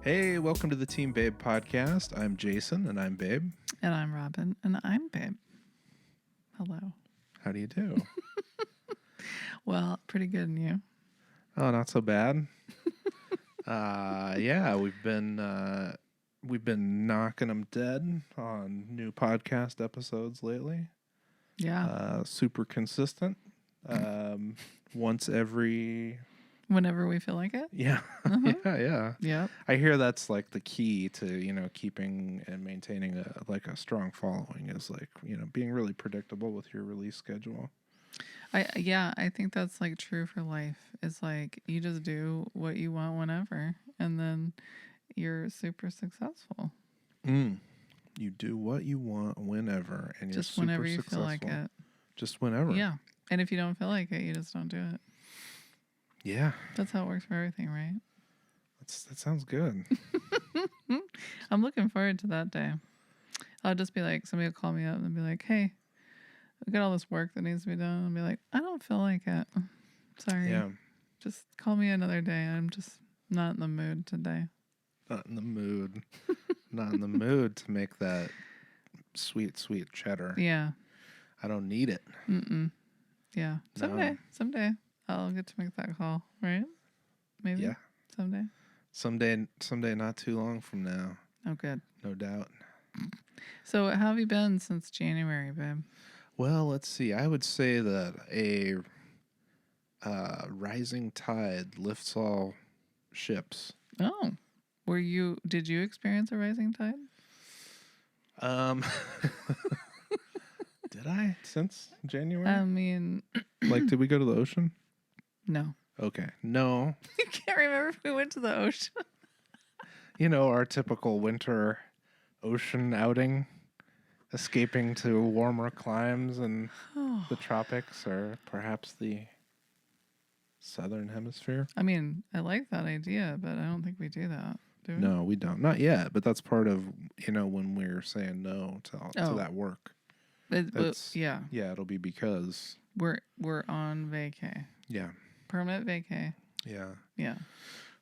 Hey, welcome to the Team Babe podcast. I'm Jason, and I'm Babe. And I'm Robin, and I'm Babe. Hello. How do you do? Well, pretty good, and you? Oh, not so bad. Yeah, we've been knocking them dead on new podcast episodes lately. Yeah. Super consistent. Once every Whenever we feel like it. yeah, Uh-huh. yeah. Yep. I hear that's like the key to keeping and maintaining a strong following is being really predictable with your release schedule. I think that's like true for life. It's like you just do what you want whenever, and then you're super successful. You do what you want whenever, and you're Just super whenever you successful. feel like it. Just whenever. Yeah. And if you don't feel like it, you just don't do it. Yeah. That's how it works for everything, right? That sounds good. I'm looking forward to that day. I'll just be like, somebody will call me up and be like, hey, we got all this work that needs to be done. I'll be like, I don't feel like it. Sorry. Yeah. Just call me another day. I'm just not in the mood today. Not in the mood. Not in the mood to make that sweet, sweet cheddar. Yeah. I don't need it. Yeah. No. Someday I'll get to make that call, right? Maybe. Yeah. Someday not too long from now. Oh, good. No doubt. So how have you been since January, babe? Well, let's see. I would say that a rising tide lifts all ships. Oh. Did you experience a rising tide? Did I since January? I mean, did we go to the ocean? no. Okay. No. I can't remember if we went to the ocean. Our typical winter ocean outing, escaping to warmer climes and the tropics or perhaps the southern hemisphere. I mean, I like that idea, but I don't think we do that. Do we? No, we don't. Not yet, but that's part of, when we're saying no to that work. Yeah. Yeah, it'll be because We're on vacay. Yeah. Permanent vacay. Yeah. Yeah.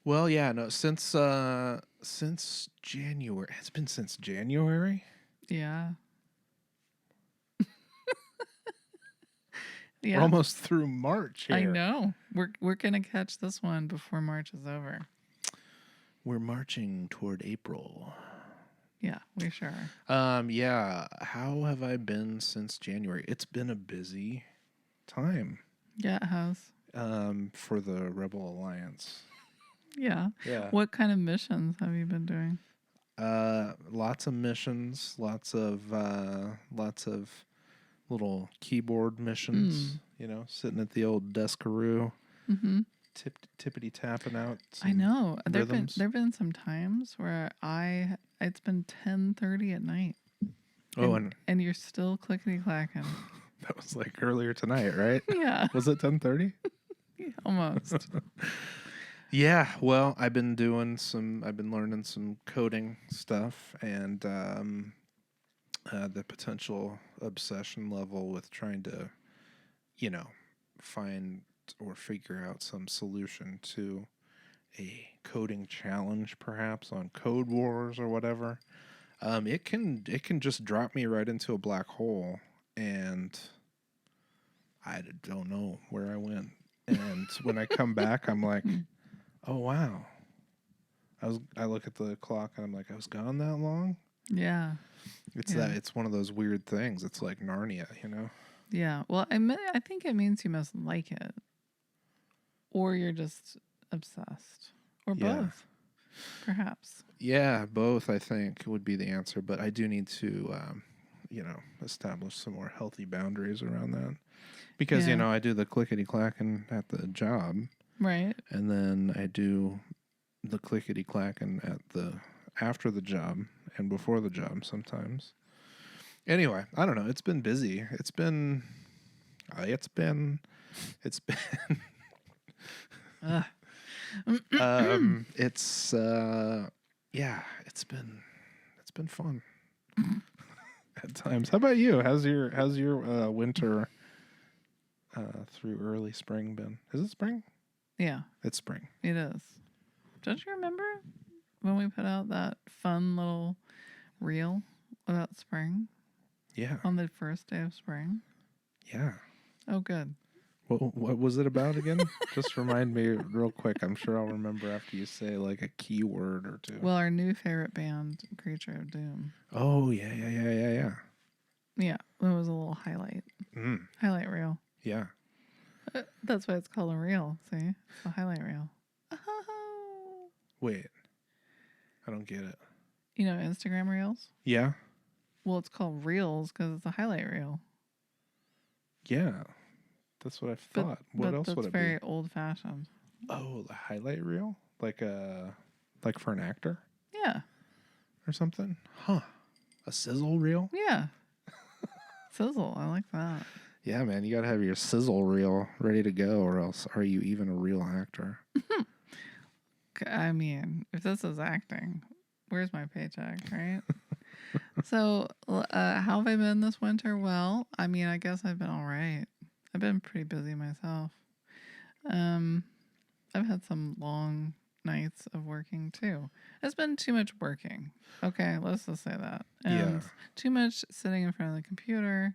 Well, yeah, no, since January. It's been since January? Yeah. We're almost through March here. I know. We're gonna catch this one before March is over. We're marching toward April. Yeah, we sure are. Yeah. How have I been since January? It's been a busy time. Yeah, it has. For the Rebel Alliance. Yeah. Yeah. What kind of missions have you been doing? Lots of missions, lots of little keyboard missions, sitting at the old deskaroo, tippity tapping out. I know. Rhythms. There've been some times where it's been 10:30 at night. And you're still clickety clacking. That was like earlier tonight, right? Yeah. Was it 10:30? Almost. Yeah, well, I've been learning some coding stuff and the potential obsession level with trying to, find or figure out some solution to a coding challenge, perhaps on Code Wars or whatever. It can just drop me right into a black hole, and I don't know where I went. And when I come back, I'm like, oh wow. I look at the clock and I'm like, I was gone that long? Yeah. It's one of those weird things. It's like Narnia, Yeah. Well, I think it means you must like it. Or you're just obsessed. Or both. Perhaps. Yeah, both I think would be the answer, but I do need to establish some more healthy boundaries around that. Because, I do the clickety-clacking at the job. Right. And then I do the clickety-clacking after the job and before the job sometimes. Anyway, I don't know. It's been busy. It's been it's been it's fun at times. How about you? How's your winter through early spring been? Is it spring? Yeah. It's spring. It is. Don't you remember? when we put out that fun little reel about spring Yeah. on the first day of spring? Yeah. Oh, good. What was it about again? Just remind me real quick. I'm sure I'll remember after you say like a keyword or two. Well, our new favorite band, Creature of Doom. Oh, yeah. Yeah, that was a little highlight. Mm, Highlight reel. yeah. That's why it's called a reel. See? It's a highlight reel. Oh. Wait. I don't get it. You know Instagram reels? Yeah? Well, it's called reels because it's a highlight reel. Yeah. That's what I thought. What else would that's it very be? old-fashioned. Oh, the highlight reel? Like for an actor Yeah. or something? Huh. A sizzle reel? Yeah. Sizzle. I like that. Yeah, man, you gotta have your sizzle reel ready to go, or else are you even a real actor? I mean, if this is acting, where's my paycheck, right? So, how have I been this winter? Well, I mean, I guess I've been all right. I've been pretty busy myself. Um, I've had some long nights of working too. It's been too much working. Okay, let's just say that. And Yeah. too much sitting in front of the computer.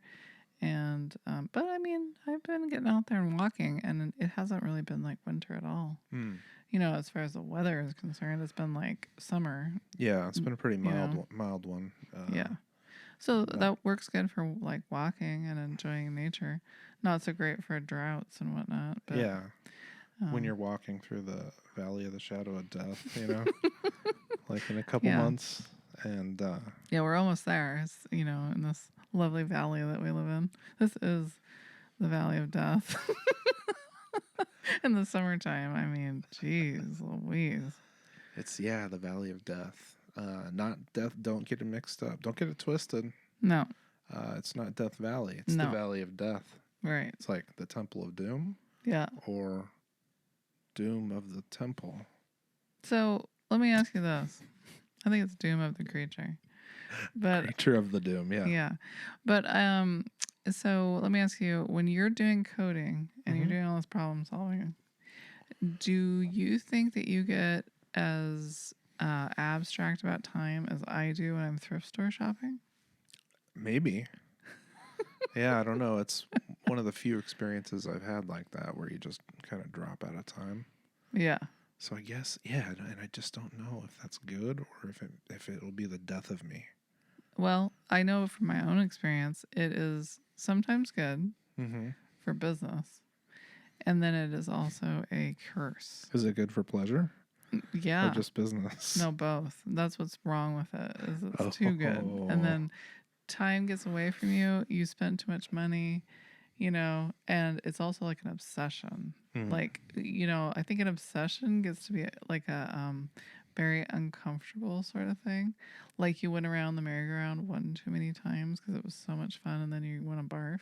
And, but I mean, I've been getting out there and walking, and it hasn't really been like winter at all. Mm. You know, as far as the weather is concerned, it's been like summer. Yeah, it's been a pretty You know? mild one. Yeah. So but- that works good for like walking and enjoying nature. Not so great for droughts and whatnot. But, yeah. When you're walking through the valley of the shadow of death, you know, like in a couple Yeah. months, and yeah, we're almost there. It's, you know, in this lovely valley that we live in. This is the valley of death. In the summertime, I mean, geez, Louise. it's the valley of death. Not death. Don't get it mixed up. Don't get it twisted. No, It's not Death Valley. It's the No. Valley of Death. right. It's like the Temple of Doom Yeah. or Doom of the Temple. So let me ask you this. I think it's Doom of the Creature. But Creature of the Doom. Yeah. yeah. But so let me ask you, when you're doing coding and you're Mhm. doing all this problem solving, do you think that you get as abstract about time as I do when I'm thrift store shopping? Maybe. Yeah, I don't know. It's one of the few experiences I've had like that where you just kind of drop out of time. Yeah. So I guess, yeah, and I just don't know if that's good or if it'll be the death of me. Well, I know from my own experience, it is sometimes good Mm-hmm. for business. And then it is also a curse. Is it good for pleasure Yeah. or just business? No, both. That's what's wrong with it. Is it's too good. And then time gets away from you. You spend too much money, you know, and it's also like an obsession. Mhm. Like, you know, I think an obsession gets to be like a very uncomfortable sort of thing. Like you went around the merry-go-round one too many times because it was so much fun and then you want to barf.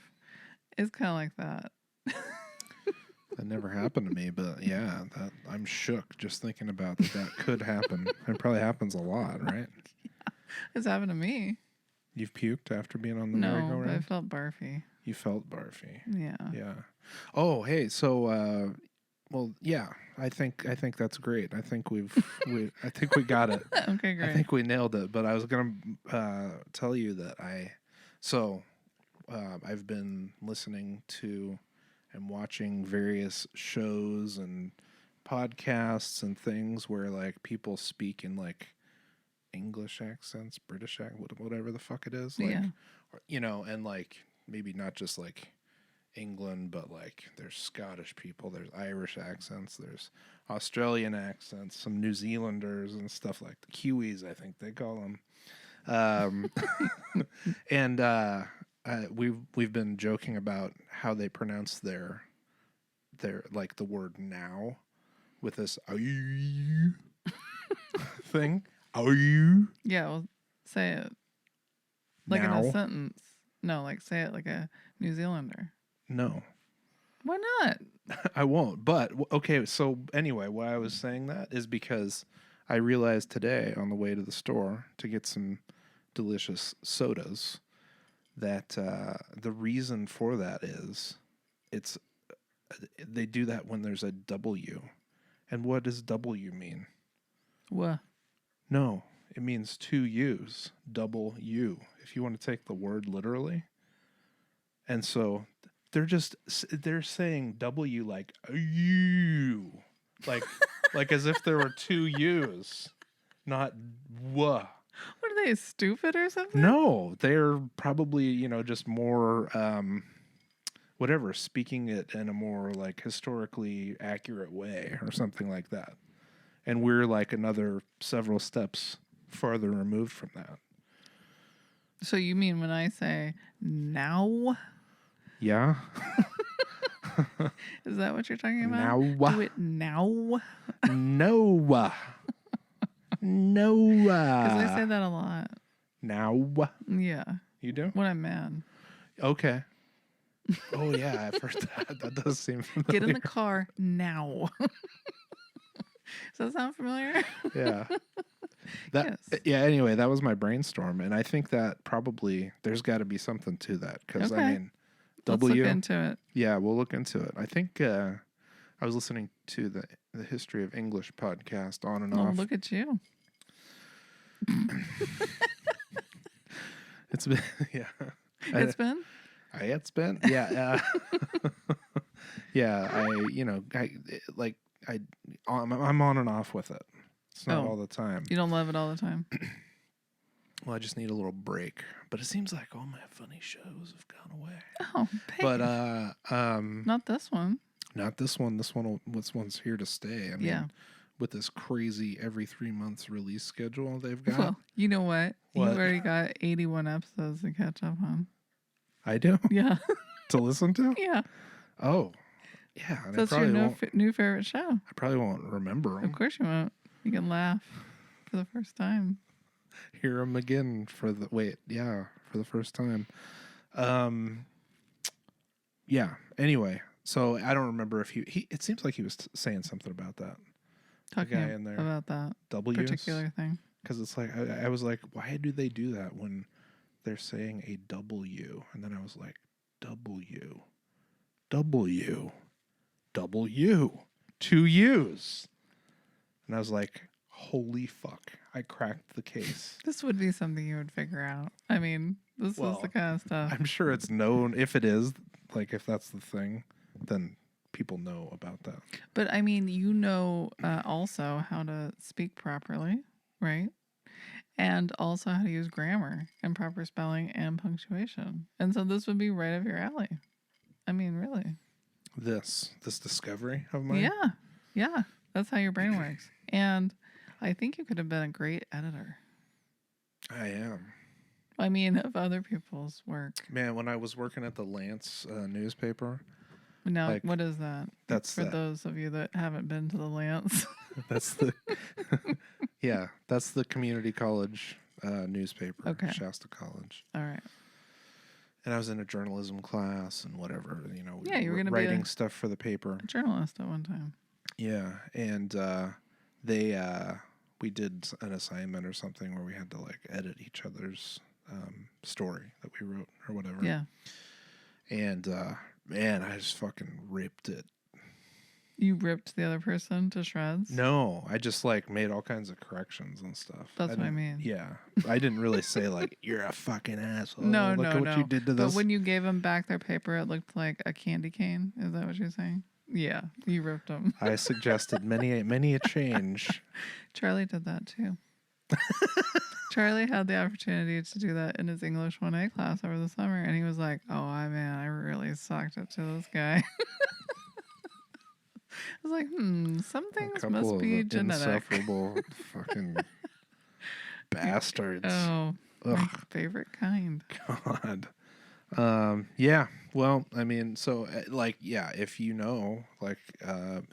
It's kind of like that. That never happened to me, but yeah, that I'm shook just thinking about that could happen. It probably happens a lot, right? It's happened to me. You've puked after being on the No, but I merry-go-round? felt barfy. You felt barfy. Yeah. Yeah. Oh, hey, so well, yeah, I think that's great. I think we got it. Okay, great. I think we nailed it, but I was going to tell you that I've been listening to and watching various shows and podcasts and things where like people speak in like English accents, British accent, whatever the fuck it is, like, Yeah. or, you know, and like maybe not just like England, but like there's Scottish people, there's Irish accents, there's Australian accents, some New Zealanders and stuff like the Kiwis, I think they call them. And we've been joking about how they pronounce their like the word now with this thing. Yeah, well, say it. Like in Now? a sentence. No, like say it like a New Zealander. No. Why not? I won't. But okay, so anyway, why I was saying that is because I realized today on the way to the store to get some delicious sodas that the reason for that is it's they do that when there's a W. And what does W mean? What? No, it means to use. Double U. If you want to take the word literally. And so they're saying W like you. Like as if there were two U's, not wuh. What are they, stupid or something? No, they're probably, just more whatever, speaking it in a more like historically accurate way or something like that. And we're like another several steps farther removed from that. So you mean when I say now? Yeah. Is that what you're talking about? Now. Do it now. No. No. Because I say that a lot. Now. Yeah. You do? When I'm mad. Okay. Oh yeah, I've heard that. That does seem familiar. Get in the car now. Does that sound familiar? Yeah. Yes. Yeah, anyway, that was my brainstorm, and I think that probably there's got to be something to that because Okay. I mean, Let's W. look into it. Yeah, we'll look into it. I think I was listening to the History of English podcast on and Oh, off. look at you. It's been yeah. It's been? It's been yeah. Yeah, I'm on and off with it. It's not all the time. You don't love it all the time? Well, I just need a little break. But it seems like all my funny shows have gone away. Oh, But not this one. not this one. This one's here to stay. I mean, Yeah. with this crazy every 3 months release schedule they've got. Well, you know what? What? You've already got 81 episodes to catch up on. I do? Yeah. To listen to? Yeah. Oh. Yeah. And That's your new favorite show. I probably won't remember Of them. course you won't. You can laugh for the first time. Hear them again for the first time. Yeah. Anyway, so I don't remember if he it seems like he was saying something about that. Talking guy in there. about that W's? particular thing. Because it's like, I was like, why do they do that when they're saying a W? And then I was like, W, two U's. And I was like, holy fuck, I cracked the case. This would be something you would figure out. I mean, this is the kind of stuff. I'm sure it's known. If it is, like, if that's the thing, then people know about that. But I mean, also how to speak properly, right? And also how to use grammar and proper spelling and punctuation. And so this would be right up your alley. I mean, really. This discovery of mine? Yeah. Yeah. That's how your brain works. And I think you could have been a great editor. I am. I mean, of other people's work. Man, when I was working at the Lance newspaper. Now, like, what is that? That's for those of you that haven't been to the Lance. That's the that's the community college newspaper. Okay. Shasta College. All right. And I was in a journalism class and whatever, Yeah, you were going to be writing stuff for the paper. A journalist at one time. Yeah, and we did an assignment or something where we had to like edit each other's story that we wrote or whatever. Yeah. And man, I just fucking ripped it. You ripped the other person to shreds? No, I just like made all kinds of corrections and stuff. That's what I mean. Yeah, I didn't really say like you're a fucking asshole. No, Look at what you did to this. But when you gave them back their paper, it looked like a candy cane. Is that what you're saying? Yeah, you ripped them. I suggested many a change. Charlie did that too. Charlie had the opportunity to do that in his English 1A class over the summer, and he was like, "Oh, man, I really sucked it to this guy." I was like, some things must be genetic. Insufferable fucking bastards. Oh, my favorite kind. God. Yeah. Well, I mean, so like, yeah, if you know, like,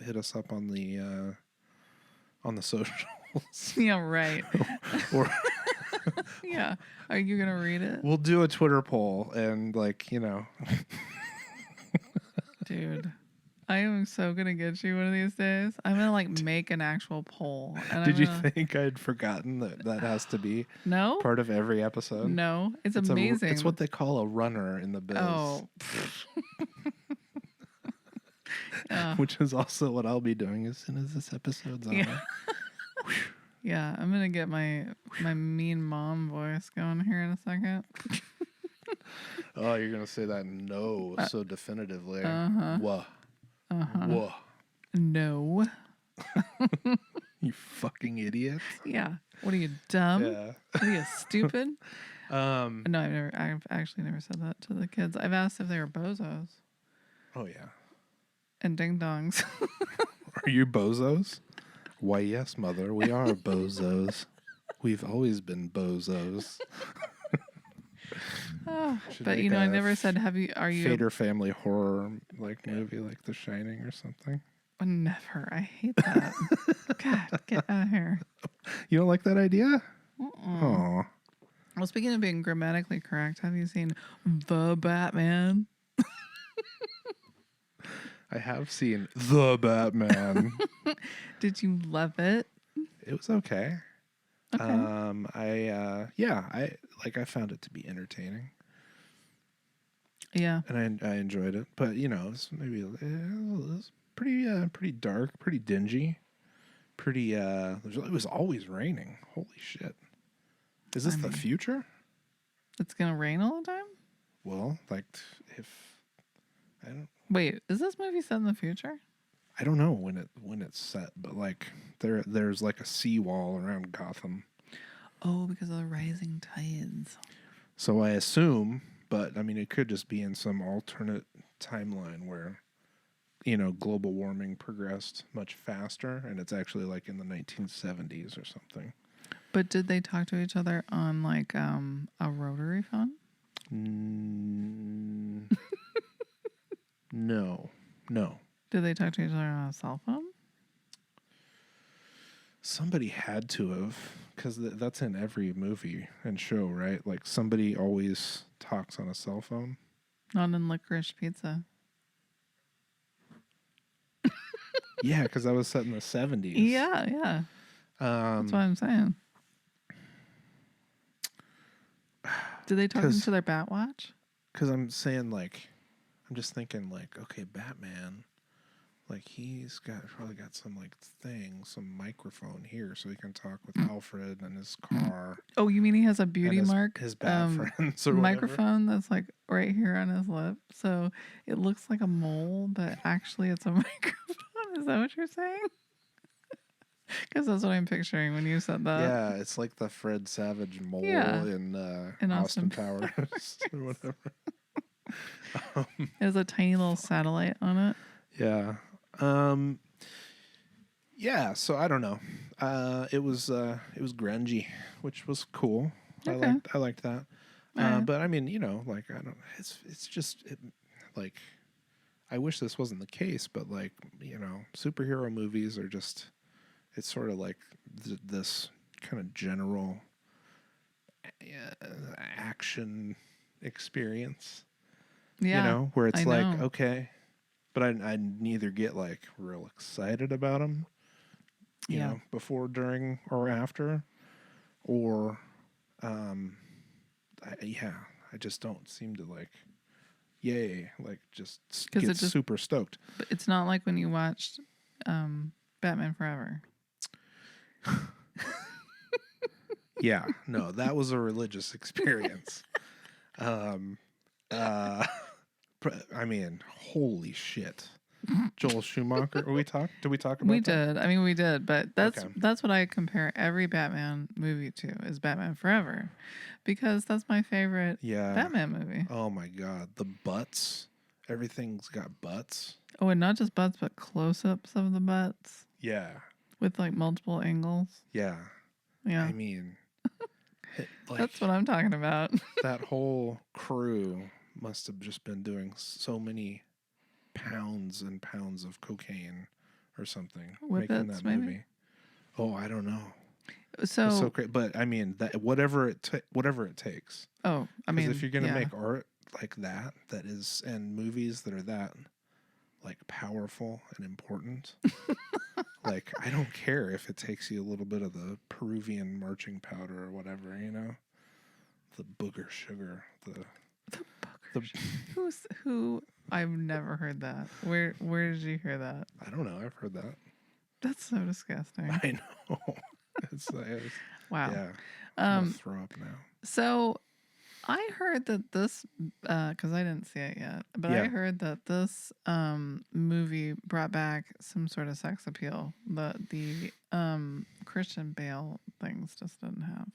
hit us up on the socials. Yeah, right. Or yeah. Are you gonna read it? We'll do a Twitter poll and like, Dude. I am so gonna get you one of these days. I'm gonna like make an actual poll. And Did you think I'd forgotten that has to be part of every episode? No, it's amazing. It's what they call a runner in the biz. Oh. Which is also what I'll be doing as soon as this episode's on. Yeah, I'm gonna get my mean mom voice going here in a second. Oh, you're gonna say that no so definitively. Uh-huh. Whoa. Uh-huh. Whoa. No. You fucking idiot. Yeah. What are you, dumb? Yeah. What are you, stupid? Oh No, I've actually never said that to the kids. I've asked if they were bozos yeah. and ding dongs. Are you bozos? Why yes, mother, we are bozos. We've always been bozos. Oh, Should but make you know, I a never said, are you? Fader family horror like movie like The Shining or something. Never. I hate that. God, get out of here. You don't like that idea? Mm-mm. Oh. Well, speaking of being grammatically correct, have you seen The Batman? I have seen The Batman. Did you love it? It was okay. Okay. I found it to be entertaining. Yeah. And I enjoyed it. But, you know, it was pretty dark, pretty dingy. It was always raining. Holy shit. Is this the future? It's gonna rain all the time? Well, like if I don't Wait, is this movie set in the future? I don't know when it's set, but like there's like a seawall around Gotham. Oh, because of the rising tides. So I assume, but I mean it could just be in some alternate timeline where you know, global warming progressed much faster and it's actually like in the 1970s or something. But did they talk to each other on like a rotary phone? No. Did they talk to each other on a cell phone? Somebody had to have, because that's in every movie and show, right? Like somebody always talks on a cell phone. Not in Licorice Pizza. Yeah, because that was set in the 70s. Yeah. That's what I'm saying. Did they talk into their bat watch? Because I'm saying, like, I'm just thinking, like, okay, Batman, like, he's probably got some, like, some microphone here so he can talk with Alfred and his car. Oh, you mean he has a beauty mark? His bat friends or microphone that's, like, right here on his lip. So it looks like a mole, but actually it's a microphone. Is that what you're saying? Because that's what I'm picturing when you said that. Yeah, it's like the Fred Savage mole in Austin Powers or whatever. It has a tiny little satellite on it. Yeah. Yeah, so I don't know. It was grungy, which was cool. Okay. I liked that. But I mean, you know, like it's just like I wish this wasn't the case, but like, you know, superhero movies are just it's sort of like this kind of general action experience. Yeah. You know, where it's I like, know. okay, but I neither get like real excited about them, you know, before, during, or after, or I just don't seem to like, yay, like just get super stoked. But it's not like when you watched Batman Forever. Yeah, no, that was a religious experience. I mean, holy shit. Joel Schumacher. Did we talk about We that? did. I mean, we did, but that's what I compare every Batman movie to is Batman Forever, because that's my favorite Batman movie. Oh my god, the butts. Everything's got butts. Oh, and not just butts, but close-ups of the butts. Yeah. With like multiple angles. Yeah. Yeah. I mean, like, that's what I'm talking about. That whole crew must have just been doing so many pounds and pounds of cocaine or something making that movie. Maybe? Oh, I don't know. So great, but I mean that whatever it takes. Oh, I mean, if you're gonna make art like that is and movies that are that like powerful and important, like I don't care if it takes you a little bit of the Peruvian marching powder or whatever, you know, the booger sugar, who I've never heard that. Where did you hear that? I don't know. I've heard that. That's so disgusting. I know. Wow. Yeah. I'm gonna Um, throw up now. so I heard that this, because I didn't see it yet, but I Yeah. heard that this movie brought back some sort of sex appeal that the Christian Bale things just didn't have.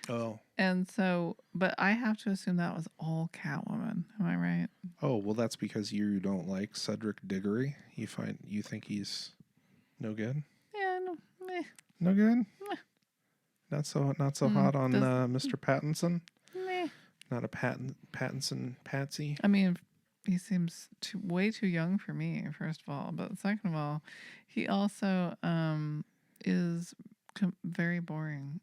Oh. And so, but I have to assume that was all Catwoman. Am I right? Oh, well, that's because you don't like Cedric Diggory. You think he's no good? Yeah, no, meh, No good? meh. Not so hot on Does Mr. Pattinson. meh. Not a Pattinson patsy. I mean, he seems way too young for me, first of all. But second of all, he also is very boring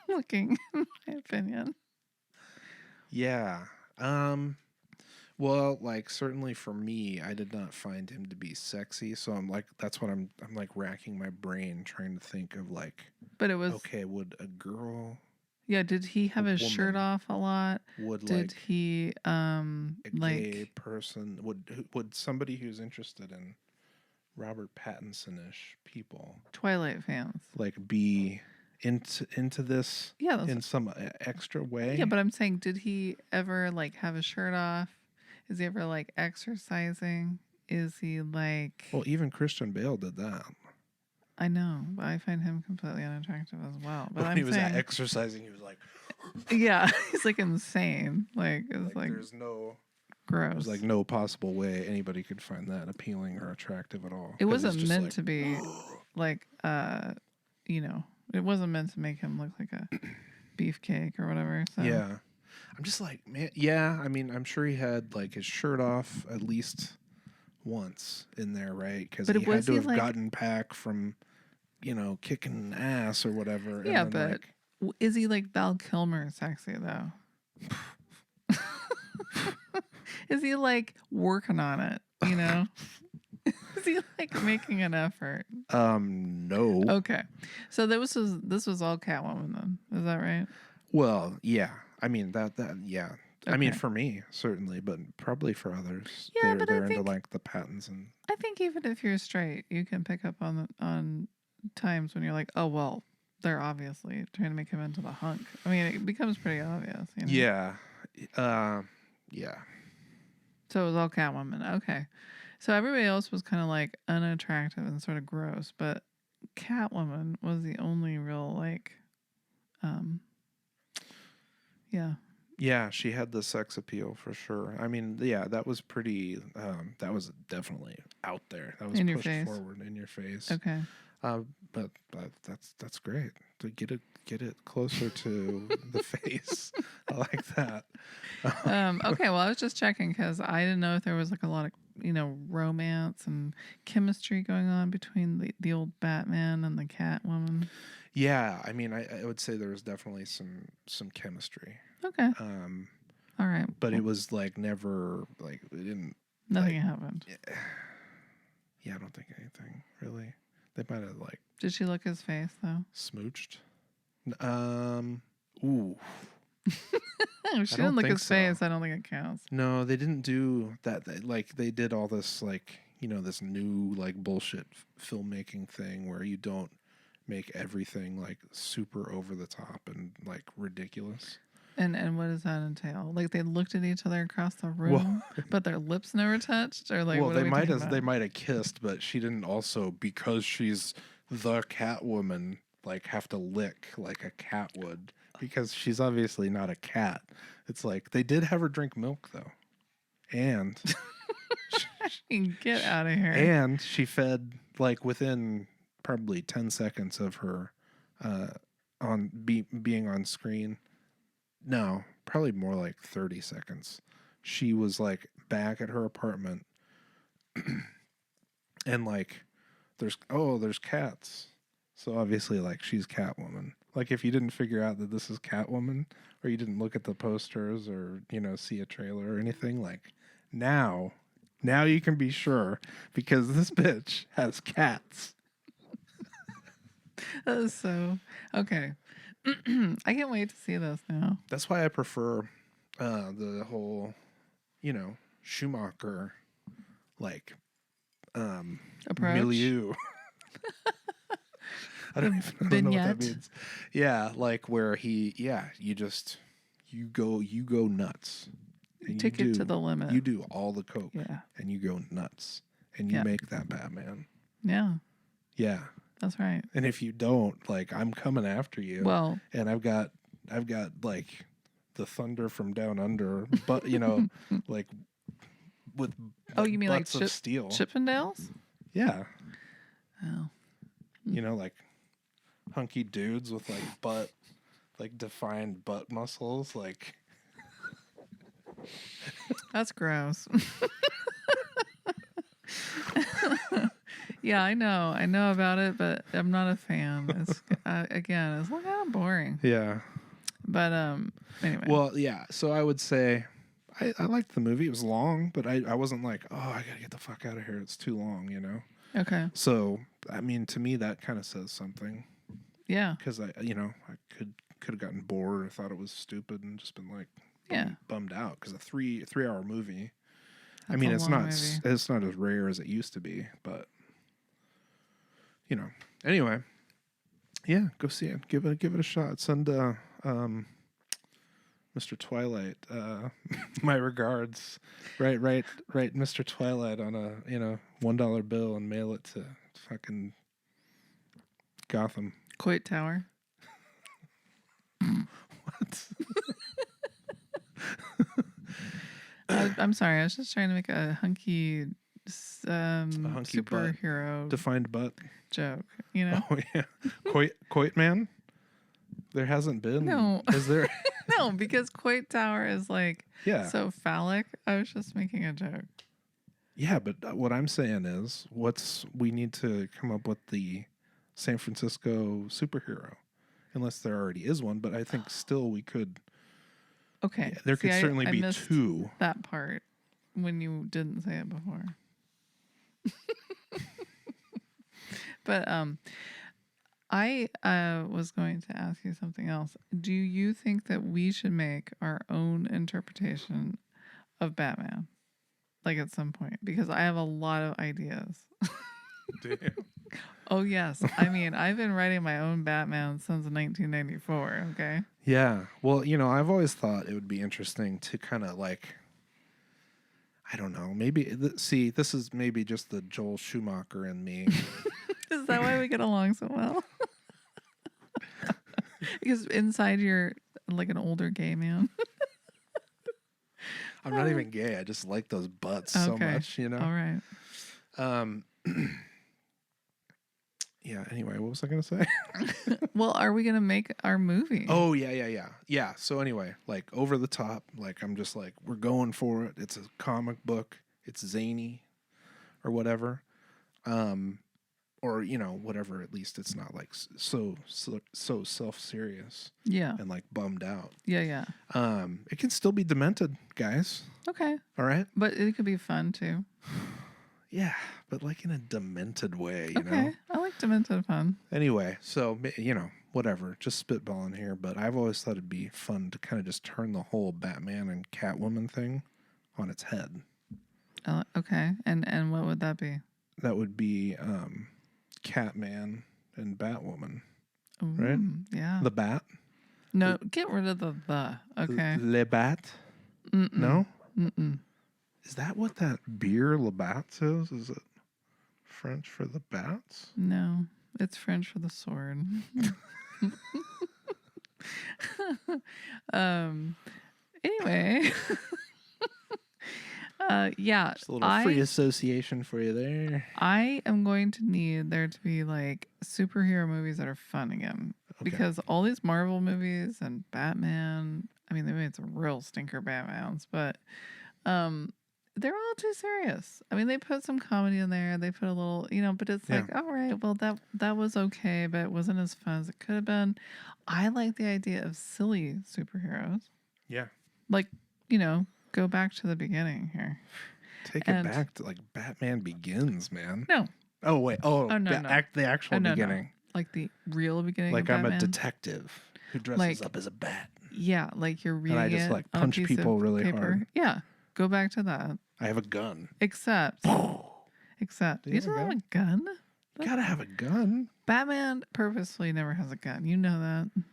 looking, in my opinion. Yeah. Well, like certainly for me, I did not find him to be sexy. So I'm like, that's what I'm like racking my brain trying to think of like, But it was, okay, would a girl, yeah. Did he a have his shirt woman, off a lot? would Did like he a gay like person, would somebody who's interested in Robert Pattinson-ish people Twilight fans? like be into this Yeah, that's, in some extra way? yeah. But I'm saying, did he ever like have his shirt off? Is he ever like exercising? Is he like? Well, even Christian Bale did that. I know, but I find him completely unattractive as well. But When I'm he was saying, exercising, he was like, yeah, he's like insane. Like it's like there's gross. like no possible way anybody could find that appealing or attractive at all. It 'Cause he's wasn't just meant like, to be like you know, it wasn't meant to make him look like a beefcake or whatever. So yeah. I'm just like, man, yeah. I mean, I'm sure he had like his shirt off at least once in there, right? Because but he it had was to he have like gotten back from, kicking ass or whatever. And yeah, then but like, is he like Val Kilmer sexy though? Is he like working on it? You know, is he like making an effort? no. Okay, so this was all Catwoman then. Is that right? Well, yeah. I mean yeah. I mean Okay. for me certainly, but probably for others, Yeah, they're but I they're into think like the patents and even if you're straight, you can pick up on times when you're like, oh well, they're obviously trying to make him into the hunk. I mean, it becomes pretty obvious, you know. yeah, yeah. So it was all Catwoman. Okay, so everybody else was kind of like unattractive and sort of gross, but Catwoman was the only real like, um, yeah. Yeah, she had the sex appeal for sure. I mean, yeah, that was pretty. That was definitely out there. That was In your pushed face. forward in your face. Okay. But that's great to get it closer to the face. I like that. Okay, well, I was just checking because I didn't know if there was like a lot of romance and chemistry going on between the old Batman and the Catwoman. Yeah, I mean, I would say there was definitely some chemistry. Okay, all right, But it was like never like it didn't. nothing Like, happened. yeah, I don't think anything really. They might have like Did she look his face though? smooched. Ooh. If she I didn't don't look think his so. face, I don't think it counts. No, they didn't do that. Like they did all this like this new like bullshit filmmaking thing where you don't make everything like super over the top and like ridiculous. And what does that entail? Like they looked at each other across the room, Well, but their lips never touched, or like what are we talking about? they might have kissed, but she didn't also because she's the Catwoman like have to lick like a cat would because she's obviously not a cat. It's like they did have her drink milk though, and Get out of here. and she fed like within probably 10 seconds of her being on screen. No, probably more like 30 seconds. She was like back at her apartment and like there's cats. So obviously like she's Catwoman. Like if you didn't figure out that this is Catwoman or you didn't look at the posters or see a trailer or anything like now you can be sure because this bitch has cats. That is so okay. I can't wait to see this now. That's why I prefer the whole Schumacher like Approach. milieu. I don't know what that Vignette. means. Yeah, like where you go nuts. And Take it to the limit. You do all the coke. Yeah. And you go nuts. And you make that Batman. Yeah. Yeah. That's right. And if you don't, like, I'm coming after you. Well, and I've got like the thunder from down under, but like with you mean like butts of steel. Chippendales? Yeah. Oh. Like hunky dudes with like defined butt muscles, like. That's gross. Yeah, I know about it, but I'm not a fan. It's again, it's like boring. Yeah. But anyway. Well, yeah. So I would say I liked the movie. It was long, but I wasn't like, oh, I gotta get the fuck out of here. It's too long, Okay. So I mean, to me, that kind of says something. Yeah. Because I could have gotten bored or thought it was stupid and just been like, bummed out because a 3-hour movie. That's I mean, a it's long not movie. it's not as rare as it used to be, but anyway, yeah, go see it. Give it a shot. Send Mr. Twilight my regards. Write Mr. Twilight on a $1 bill and mail it to fucking Gotham. Coit Tower. What? I'm sorry. I was just trying to make a hunky superhero Defined butt joke. Oh yeah, Coit man. There hasn't been. No. Is there? No, because Coit Tower is like so phallic. I was just making a joke. Yeah, but what I'm saying is, we need to come up with the San Francisco superhero, unless there already is one. But I think still we could. Okay, Yeah, there could certainly be missed two. That part when you didn't say it before. But I was going to ask you something else. Do you think that we should make our own interpretation of Batman? Like at some point? Because I have a lot of ideas. Do you? Oh, yes. I mean, I've been writing my own Batman since 1994, okay? Yeah. Well, I've always thought it would be interesting to kind of like, I don't know, maybe, this is maybe just the Joel Schumacher in me. Is that why we get along so well? Because inside you're like an older gay man. I'm not even gay. I just like those butts so much, All right. Yeah, anyway, what was I going to say? Well, are we going to make our movie? Oh, yeah. Yeah, so anyway, like over the top, like I'm just like, we're going for it. It's a comic book. It's zany or whatever. Or, whatever, at least it's not like so self-serious. Yeah. And like bummed out. Yeah. It can still be demented, guys. Okay. All right? But it could be fun too. Yeah, but like in a demented way, you know? Okay. I like demented fun. Anyway, so, whatever. Just spitballing here, but I've always thought it'd be fun to kind of just turn the whole Batman and Catwoman thing on its head. Okay. And what would that be? That would be Catman and Batwoman. Ooh, right? Yeah. The Bat? No, get rid of the. Okay. Le Bat? Mm-mm. No? Mm-mm. Is that what that beer Labatt is? Is it French for the bats? No, it's French for the sword. Anyway. Yeah. Just a little free association for you there. I am going to need there to be like superhero movies that are fun again. Okay. Because all these Marvel movies and Batman, I mean, they made some real stinker Batmans, but they're all too serious. I mean, they put some comedy in there. They put a little, but it's like, all right, well, that was okay, but it wasn't as fun as it could have been. I like the idea of silly superheroes. Yeah. Like, go back to the beginning here. Take it back to like Batman Begins, man. No. Oh, wait. Oh, no. The actual beginning. No. Like the real beginning like of I'm Batman. a detective who dresses up as a bat. Yeah, like you're reading and I just like punch people really hard. Yeah, go back to that. I have a gun. Except you don't have a gun? You gotta have a gun. Batman purposefully never has a gun. You know that.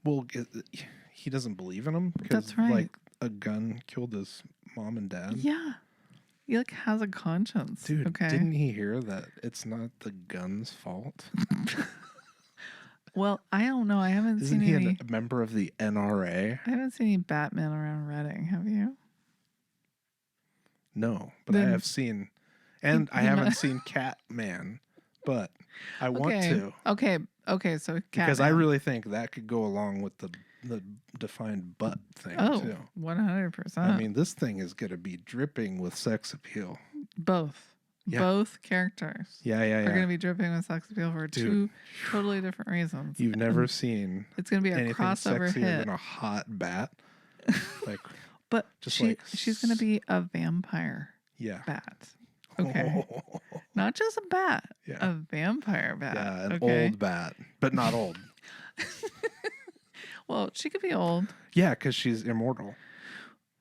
Well, he doesn't believe in him because That's right. like a gun killed his mom and dad. Yeah. He like has a conscience. Dude, okay. didn't he hear that it's not the gun's fault? Well, I don't know. I haven't Isn't seen he any. a member of the NRA? I haven't seen any Batman around Reading. Have you? No, but Then I have seen, and I you know- haven't seen Catman, but I want Okay. to Okay. So because I Catman. really think that could go along with the defined butt thing too. 100%. I mean, this thing is going to be dripping with sex appeal. both. Yeah. Both characters Yeah. are going to be dripping with sex appeal for Dude. 2 totally different reasons. You've never And seen it's going to be a anything crossover sexier hit. than a hot bat. Like, But just she's going to be a vampire yeah. bat. Okay. Not just a bat. Yeah. A vampire bat. Yeah, an okay? old bat, but not old. Well, she could be old. Yeah, because she's immortal.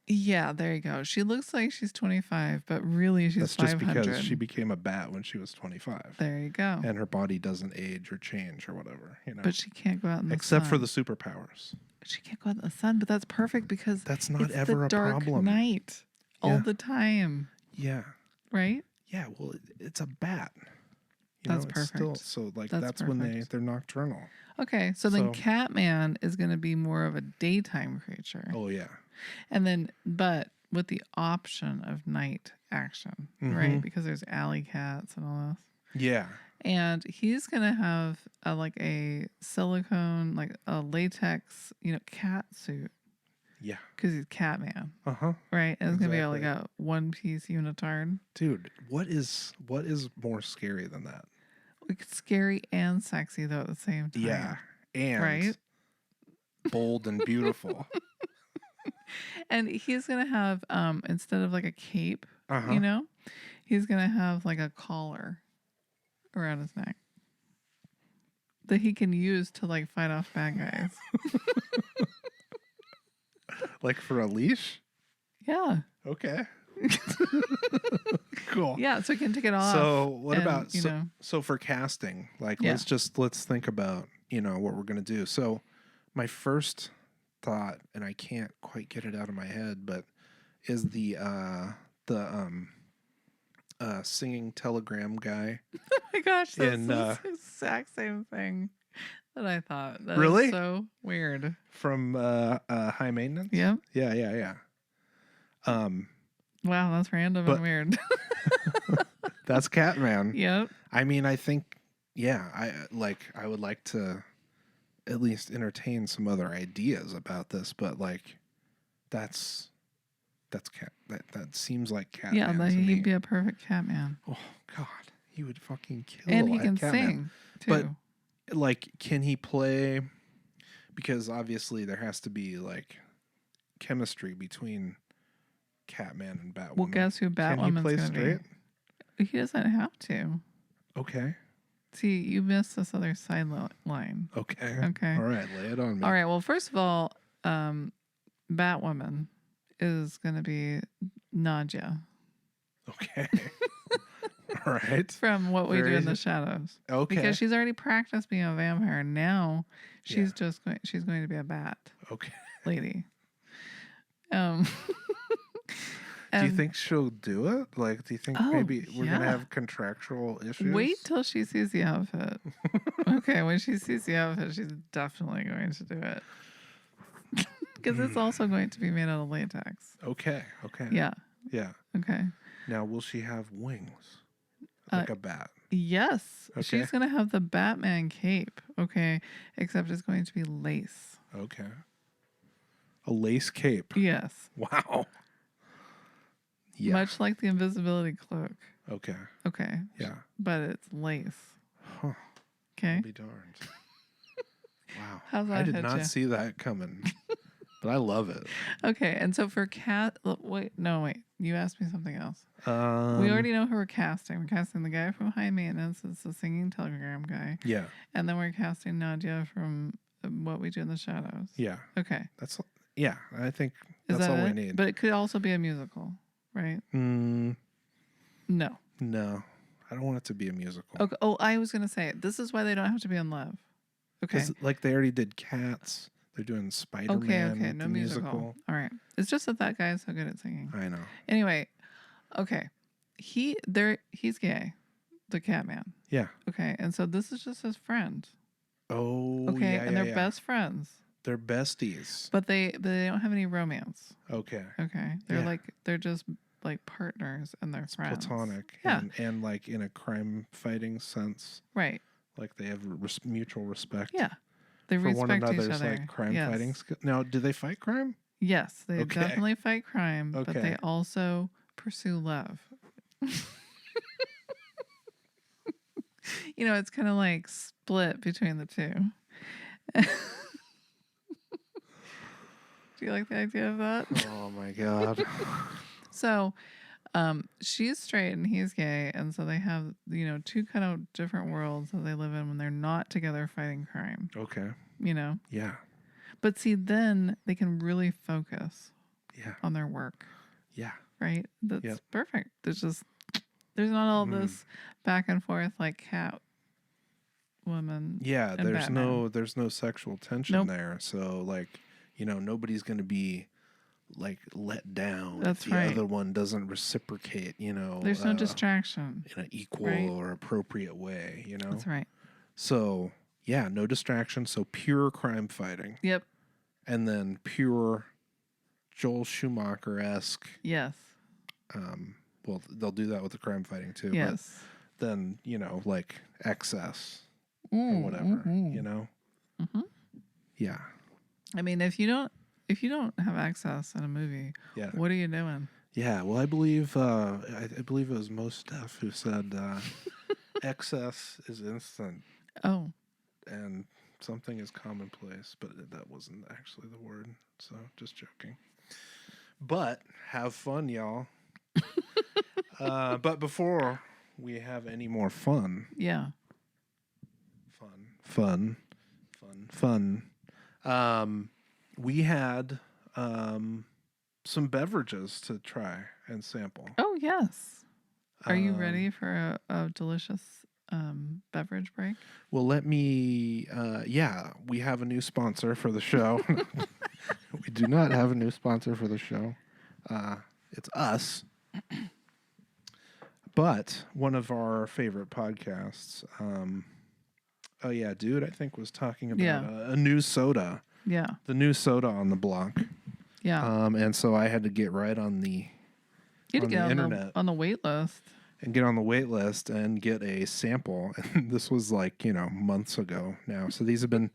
Yeah, there you go. She looks like she's 25, but really she's That's just 500. because she became a bat when she was 25. There you go. And her body doesn't age or change or whatever, you know. But she can't go out in the Except sun. for the superpowers. She can't go out in the sun, but that's perfect because That's not it's ever the a dark problem. night all Yeah. the time, Yeah. right? Yeah, well, it's a bat. That's it's still, perfect. so like That's that's when perfect. they're nocturnal. Okay, so then So- Catman is going to be more of a daytime creature. Oh yeah. And then, but with the option of night action, right? Mhm. Because there's alley cats and all this. Yeah. And he's going to have like a silicone, like a latex, cat suit Yeah. because he's Catman, Uh-huh. right? And it's going to be like Exactly. a one-piece unitard. Dude, what is more scary than that? Like scary and sexy though at the same time. Yeah. And Right? bold and beautiful. And he's gonna have instead of like a cape, Uh-huh. he's gonna have like a collar around his neck that he can use to like fight off bad guys. Like for a leash? Yeah. Okay. Cool. Yeah, so he can take it off. So what and, about so for casting? Like Yeah. let's think about, what we're gonna do. So my first thought, and I can't quite get it out of my head, but is the singing telegram guy. Oh my gosh, that's in, the exact same thing that I thought. That is Really? so weird. From High Maintenance? Yep. Yeah. Wow, that's random But- and weird. That's Catman. Yep. I mean, I think, I would like to at least entertain some other ideas about this, but like, that's cat. That seems like Catman. Yeah, to me. he'd be a perfect Catman. Oh God, he would fucking kill. And he at can Catman. sing too. But like, can he play? Because obviously there has to be like chemistry between Catman and Batwoman. Well, guess who Can he Batwoman's play gonna straight? be? He doesn't have to. Okay. See, you missed this other side line. Okay. Okay. All right, lay it on me. All right. Well, first of all, Batwoman is going to be Nadia Okay. All right. from What We Do Very- in the Shadows. Okay. Because she's already practiced being a vampire. Now she's Yeah. she's going to be a bat Okay. lady. Do you and think she'll do it? Like, do you think Oh, maybe we're gonna yeah. have contractual issues? Wait till she sees the outfit. Okay, when she sees the outfit, she's definitely going to do it. Because it's also going to be made out of latex. Okay. Okay. Yeah. Yeah. Okay. Now, will she have wings like a bat? Yes. Okay. She's going to have the Batman cape. Okay. Except it's going to be lace. Okay. A lace cape. Yes. Wow. Yeah. Much like the invisibility cloak. Okay. Okay. Yeah. But it's lace. Huh. Okay. I'll be darned. Wow. How's that I did hit not ya? see that coming, but I love it. Okay. And so for wait. You asked me something else. We Um, already know who we're casting. We're casting the guy from High Maintenance. It's the singing telegram guy. Yeah. And then we're casting Nadia from What We Do in the Shadows. Yeah. Okay. Yeah. I think Is that's that all we it? need. But it could also be a musical, right? No. No, I don't want it to be a musical. Okay. Oh, I was gonna say this is why they don't have to be in love. Okay. 'Cause, like, they already did Cats. They're doing Spider-Man, Okay. No the musical. All right. It's just that guy is so good at singing. I know. Anyway, okay. He's gay, the Catman. Yeah. Okay, and so this is just his friend. Oh, Okay, yeah, and they're best friends, They're besties. but they don't have any romance. Okay. Okay, they're just like partners and they're friends. Platonic. Yeah. And like in a crime fighting sense. Right. Like they have mutual respect. Yeah. They for respect one another's each other. like crime Yes. fighting skill. Now, do they fight crime? Yes, they Okay. definitely fight crime, but Okay. they also pursue love. You know, it's kind of like split between the two. Do you like the idea of that? Oh my god. So, she's straight and he's gay, and so they have, you know, two kind of different worlds that they live in when they're not together fighting crime. Okay. You know? Yeah. But see, then they can really focus Yeah. on their work, Yeah. right? That's Yep. perfect. There's not all this back and forth like Catwoman. Yeah, and Batman. there's no sexual tension Nope. there. So like, you know, nobody's going to be like let down That's if the right. other one doesn't reciprocate, you know. There's no distraction. in an equal Right. or appropriate way, you know. That's right. So, yeah, no distraction, so pure crime fighting. Yep. And then pure Joel Schumacher-esque Yes. well, they'll do that with the crime fighting too. Yes. But then, you know, like excess or whatever, you know? Mm-hmm. Yeah. I mean, if you don't have access in a movie, Yeah. what are you doing? Yeah. Well, I believe it was Most Stuff who said excess is instant Oh, and something is commonplace, but that wasn't actually the word. So just joking. But have fun, y'all. But before we have any more fun, yeah. we had some beverages to try and sample. Oh, yes. Are you ready for a delicious beverage break? Well, let me. Yeah, we have a new sponsor for the show. We do not have a new sponsor for the show. It's us. But one of our favorite podcasts, oh yeah, dude, I think was talking about a new soda. Yeah. The new soda on the block. Yeah. And so I had to get right on the You had to get internet on the wait list. and get on the wait list and get a sample. And this was like, you know, months ago now. So these have been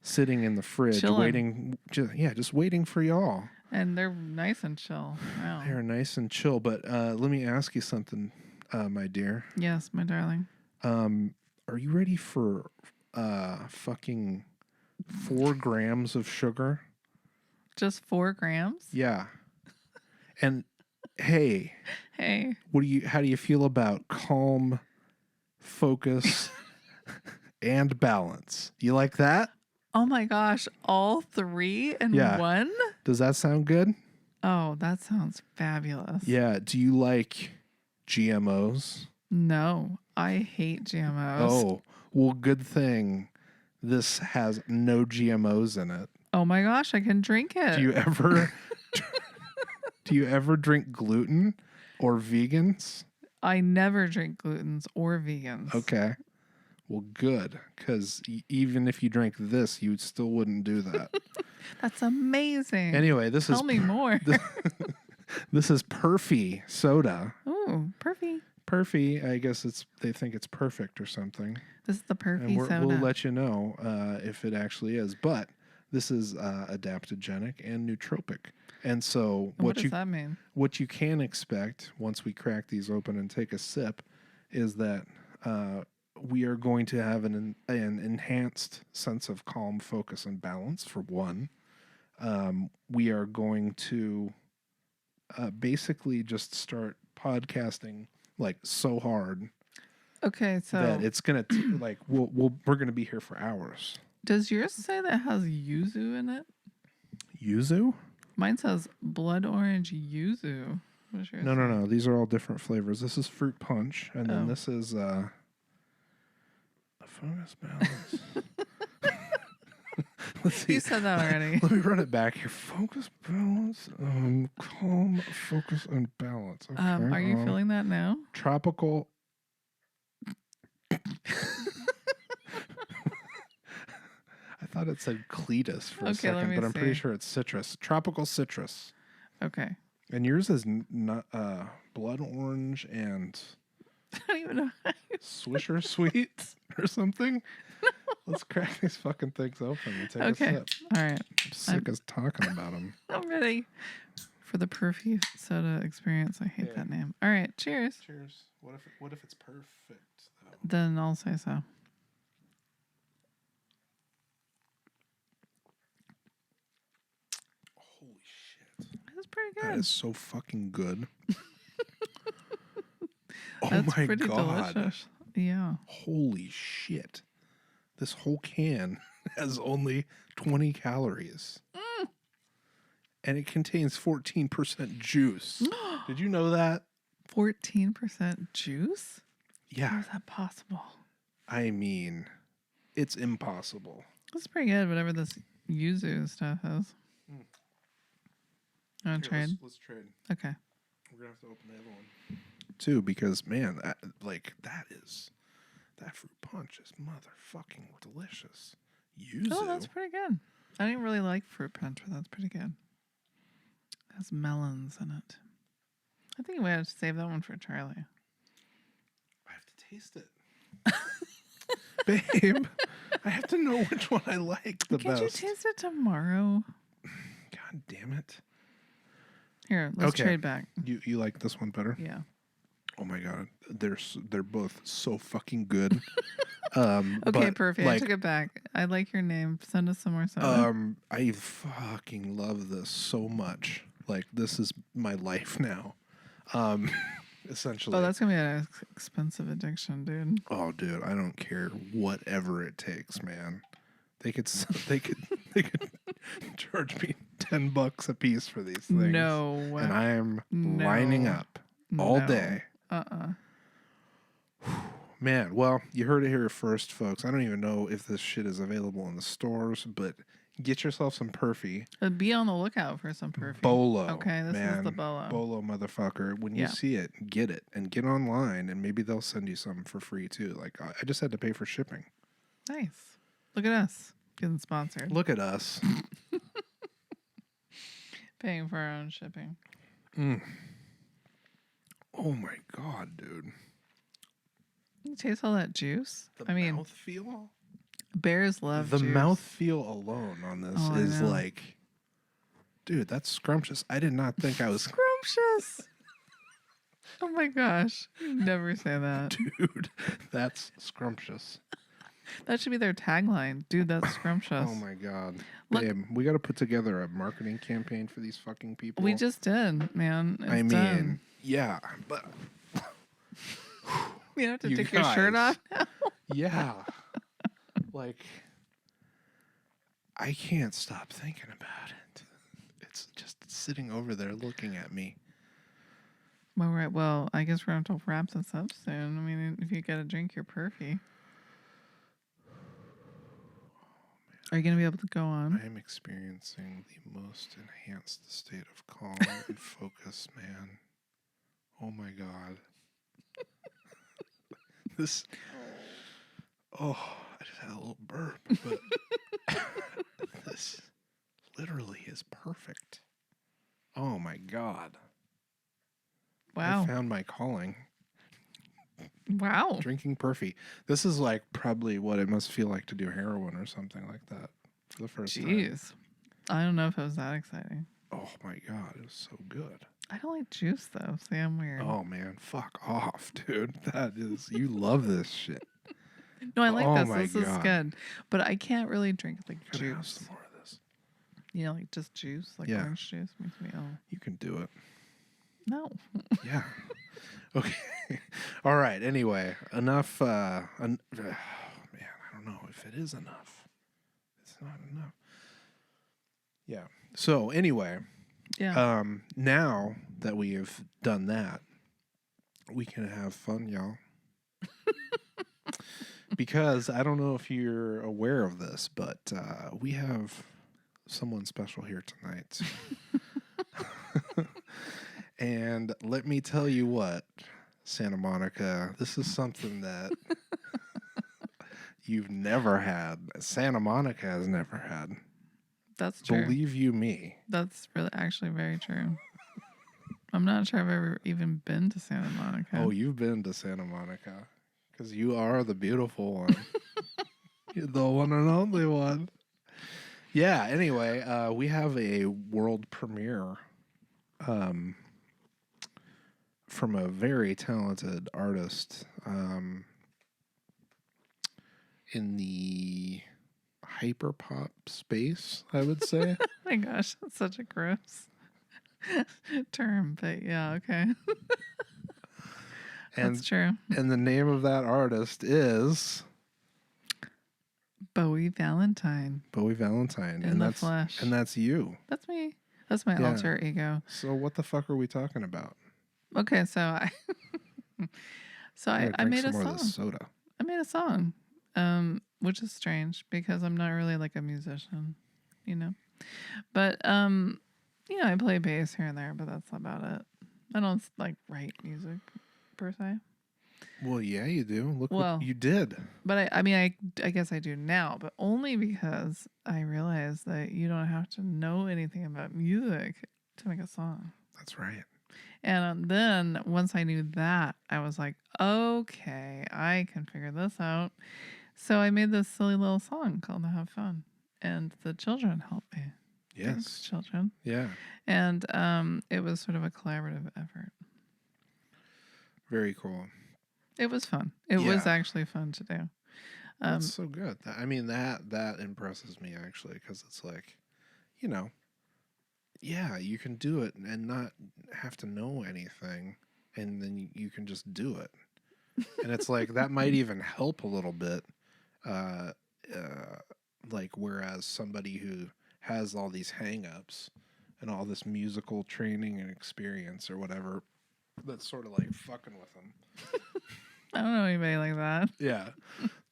sitting in the fridge Chilling. waiting. Just waiting for y'all. And they're nice and chill. Wow. They're nice and chill. But let me ask you something, my dear. Yes, my darling. Are you ready for fucking 4 grams of sugar? Just 4 grams? Yeah. And hey, Hey. how do you feel about calm, focus, and balance? You like that? Oh my gosh, all 3 in Yeah. one? Does that sound good? Oh, that sounds fabulous. Yeah. Do you like GMOs? No, I hate GMOs. Oh, well, good thing this has no GMOs in it. Oh my gosh, I can drink it. Do you ever drink gluten or vegans? I never drink glutens or vegans. Okay. Well, good, because even if you drank this, you still wouldn't do that. That's amazing. Anyway, Tell me more. This is Perfy Soda. Ooh, Perfy. Perfy, I guess they think it's perfect or something. This is the And Perfy Soda. we'll let you know if it actually is. But this is adaptogenic and nootropic. And so what does that mean? What you can expect once we crack these open and take a sip is that we are going to have an enhanced sense of calm, focus, and balance, for one. We are going to basically just start podcasting like so hard Okay, so that it's gonna like we're gonna be here for hours. does yours say that it has yuzu in it? Yuzu? Mine says blood orange yuzu. What's yours? No. These are all different flavors. This is fruit punch, and then Oh. this is a focus balance. Let's see. You said that already. Let me run it back here. Focus, balance, calm, focus, and balance. Okay, Are you feeling that now? tropical? I thought it said Cletus for a second, but I'm pretty sure it's citrus. Tropical citrus. Okay. And yours is blood orange and I don't even know. Swisher sweets or something. Let's crack these fucking things open and take a sip. All right. I'm sick as talking about them. I'm ready for the Perfy Soda experience. I hate that name. All right. Cheers. Cheers. What if it's perfect though? Then I'll say so. Holy shit. That's pretty good. That is so fucking good. Oh That's my pretty god. delicious. Yeah. Holy shit. This whole can has only 20 calories. And it contains 14% juice. Did you know that? 14% juice? Yeah. How is that possible? I mean, it's impossible. That's pretty good, whatever this yuzu stuff is. You want to trade? Let's trade. Okay. We're going to have to open the other one. Too, because, man, that fruit punch is motherfucking delicious. Yuzu. Oh, that's pretty good. I didn't really like fruit punch, but that's pretty good. It has melons in it. I think we have to save that one for Charlie. I have to taste it. Babe, I have to know which one I like the Can't best. you taste it tomorrow? God damn it. Here, let's trade back. You like this one better? Yeah. Oh my god, they're both so fucking good. Okay, perfect. I took it back. I like your name. Send us some more soda. I fucking love this so much. Like, this is my life now. Essentially. Oh, that's gonna be an expensive addiction, dude. Oh, dude, I don't care whatever it takes, man. They could charge me $10 a piece for these things. No, and I am lining up all day. Man, well, you heard it here first, folks. I don't even know if this shit is available in the stores, but get yourself some Perfy. Be on the lookout for some Perfy. Bolo. Okay, this is the Bolo. Bolo, motherfucker. When you see it, get it. And get online, and maybe they'll send you some for free, too. Like, I just had to pay for shipping. Nice. Look at us. Getting sponsored. Look at us. Paying for our own shipping. Oh, my God, dude. You taste all that juice? The mouthfeel? Bears love the juice. mouthfeel alone on this is like, dude, that's scrumptious. I did not think I was scrumptious. Oh my gosh. You never say that. Dude, that's scrumptious. That should be their tagline. Dude, that's scrumptious. Oh my God. Look, babe, we got to put together a marketing campaign for these fucking people. We just did, man. It's done. Yeah, but you have to take your shirt off now? Yeah. Like, I can't stop thinking about it. It's just sitting over there looking at me. Well, right. Well, I guess we're going to have to wrap this up soon. I mean, if you got to drink your Perfy. Are you going to be able to go on? I am experiencing the most enhanced state of calm and focus, man. Oh my God. This. Oh, I just had a little burp, but this literally is perfect. Oh my God. Wow. I found my calling. Wow. Drinking Perfy. This is like probably what it must feel like to do heroin or something like that for the first time. Jeez. I don't know if it was that exciting. Oh my God, it was so good. I don't like juice though. See, I'm weird. Oh man, fuck off, dude. That is, you love this shit. No, I like this. This God. is good. But I can't really drink like Gotta have juice. some more of this. You know, like just juice, like orange juice makes me ill. You can do it. No. Yeah. Okay. All right. Anyway, enough. Man, I don't know if it is enough. It's not enough. Yeah. So anyway, Yeah. Now that we have done that, we can have fun, y'all. Because I don't know if you're aware of this, but we have someone special here tonight. And let me tell you what, Santa Monica, this is something that you've never had. Santa Monica has never had. That's true. Believe you me. That's really actually very true. I'm not sure I've ever even been to Santa Monica. Oh, you've been to Santa Monica because you are the beautiful one. You're the one and only one. Yeah, anyway, we have a world premiere from a very talented artist in the hyperpop space, I would say. Oh my gosh, that's such a gross term, but yeah, okay. That's true. And the name of that artist is Bowie Valentine. Bowie Valentine. In the flesh. And that's you. That's me. That's my alter ego. So what the fuck are we talking about? Okay, so I made a more song. Of this soda. I made a song, which is strange because I'm not really like a musician, you know. But you know, I play bass here and there, but that's about it. I don't like write music per se. Well, yeah, you do. Look what you did. But I guess I do now, but only because I realized that you don't have to know anything about music to make a song. That's right. And then once I knew that, I was like, okay, I can figure this out. So I made this silly little song called "Have Fun," and the children helped me. Yes, thanks, children. Yeah, and it was sort of a collaborative effort. Very cool. It was fun. It was actually fun to do. That's so good. I mean, that impresses me actually, because it's like, you know, yeah, you can do it and not have to know anything, and then you can just do it. And it's like that might even help a little bit. Like whereas somebody who has all these hang-ups and all this musical training and experience or whatever, that's sort of like fucking with them. I don't know anybody like that. Yeah.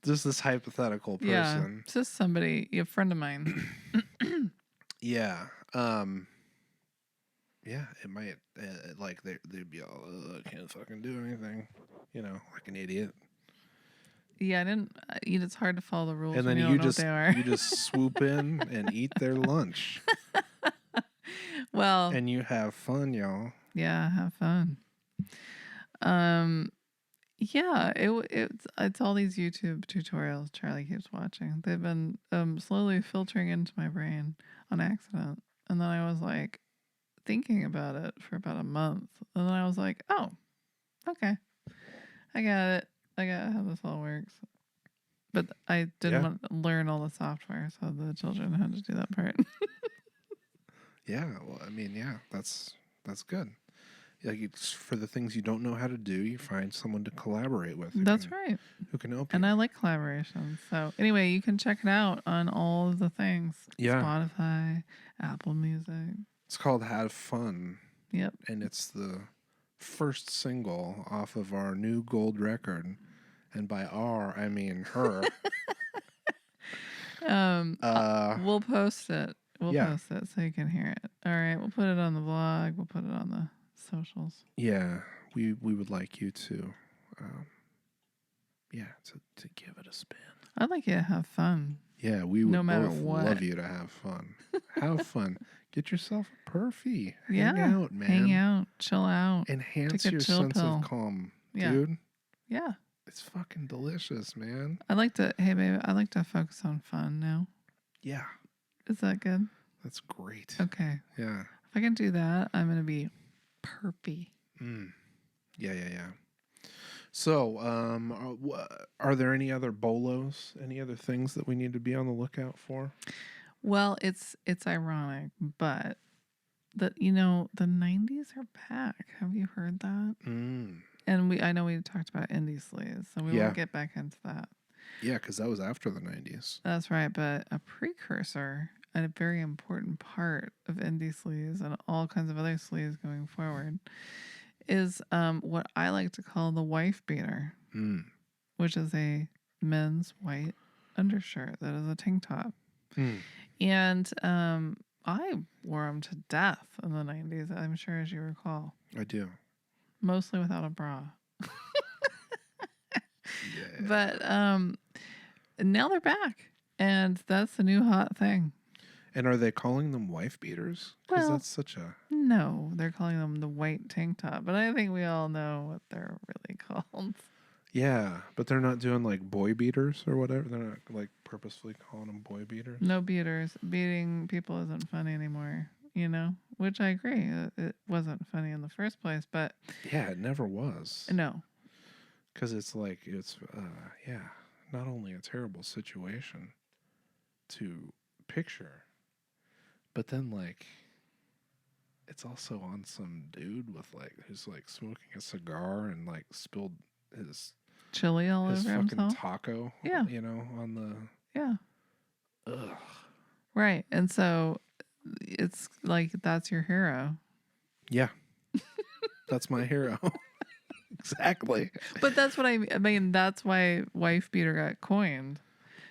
Just this hypothetical person. Yeah, it's just somebody, a friend of mine. Yeah. Yeah, it might, like, they'd be all, I can't fucking do anything, you know, like an idiot. Yeah, I didn't, it's hard to follow the rules and then when you don't know what they are. You just swoop in and eat their lunch. Well. And you have fun, y'all. Yeah, have fun. Yeah, it's all these YouTube tutorials Charlie keeps watching. They've been slowly filtering into my brain on accident. And then I was like thinking about it for about a month. And then I was like, oh, okay. I got it. I got how this all works. But I didn't want to learn all the software, so the children had to do that part. Yeah, well, I mean, yeah, that's good. Like, it's for the things you don't know how to do, you find someone to collaborate with. That's right. Who can help you. And I like collaborations. So anyway, you can check it out on all of the things. Yeah. Spotify, Apple Music. It's called Have Fun. Yep. And it's the first single off of our new gold record. And by our, I mean her. We'll post it. We'll post it so you can hear it. All right. We'll put it on the blog. We'll put it on the socials. Yeah. We would like you to, to give it a spin. I'd like you to have fun. Yeah, we would both what. love you to have fun. Have fun. Get yourself a Perfy. Hang out, man. Hang out. Chill out. Enhance your sense of calm, dude. Yeah. It's fucking delicious, man. Hey, baby, I like to focus on fun now. Yeah. Is that good? That's great. Okay. Yeah. If I can do that, I'm going to be Perfy. Yeah. So, are there any other BOLOs? Any other things that we need to be on the lookout for? Well, it's ironic, but the 90s are back. Have you heard that? And I know we talked about indie sleaze, so we won't get back into that. Yeah, because that was after the 90s. That's right, but a precursor a very important part of indie sleaze and all kinds of other sleaze going forward, is what I like to call the wife beater, which is a men's white undershirt that is a tank top. And I wore them to death in the 90s, I'm sure, as you recall. I do. Mostly without a bra. Yeah. But now they're back, and that's the new hot thing. And are they calling them wife beaters? Because Well, that's such a... No, they're calling them the white tank top, but I think we all know what they're really called. Yeah, but they're not doing like boy beaters or whatever. They're not like purposefully calling them boy beaters. No beaters. Beating people isn't funny anymore, you know? Which I agree. It wasn't funny in the first place, but... Yeah, it never was. No. Because it's like, not only a terrible situation to picture, but then like, it's also on some dude with like, who's like smoking a cigar and like spilled his chili all over fucking himself. taco. Yeah. You know, on the... Yeah. Ugh. Right. And so it's like, that's your hero. Yeah. That's my hero. Exactly. But that's what I mean. That's why wife beater got coined.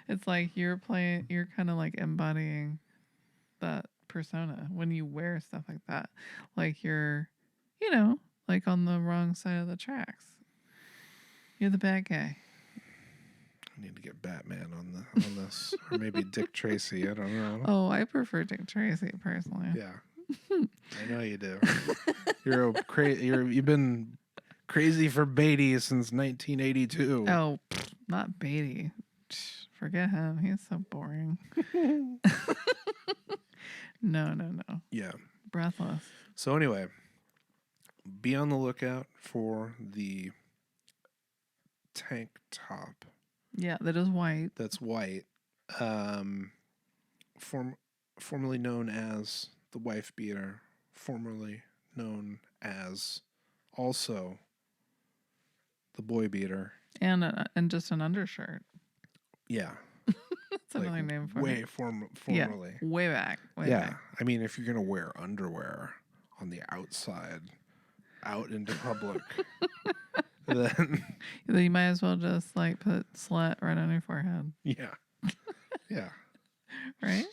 It's like you're kind of like embodying that persona when you wear stuff like that. Like you're, like on the wrong side of the tracks. You're the bad guy. I need to get Batman on this, or maybe Dick Tracy. I don't know. Oh, I prefer Dick Tracy personally. Yeah, I know you do. You've been crazy for Beatty since 1982. Oh, not Beatty. Forget him. He's so boring. No. Yeah. Breathless. So anyway, be on the lookout for the tank top. Yeah, that is white. That's white. Formerly known as the wife beater, formerly known as also the boy beater, and just an undershirt. Yeah, That's another name for it. Formerly. Yeah, way back. Back. I mean, if you're gonna wear underwear on the outside, out into public, then you might as well just like put slut right on your forehead. Yeah. Right.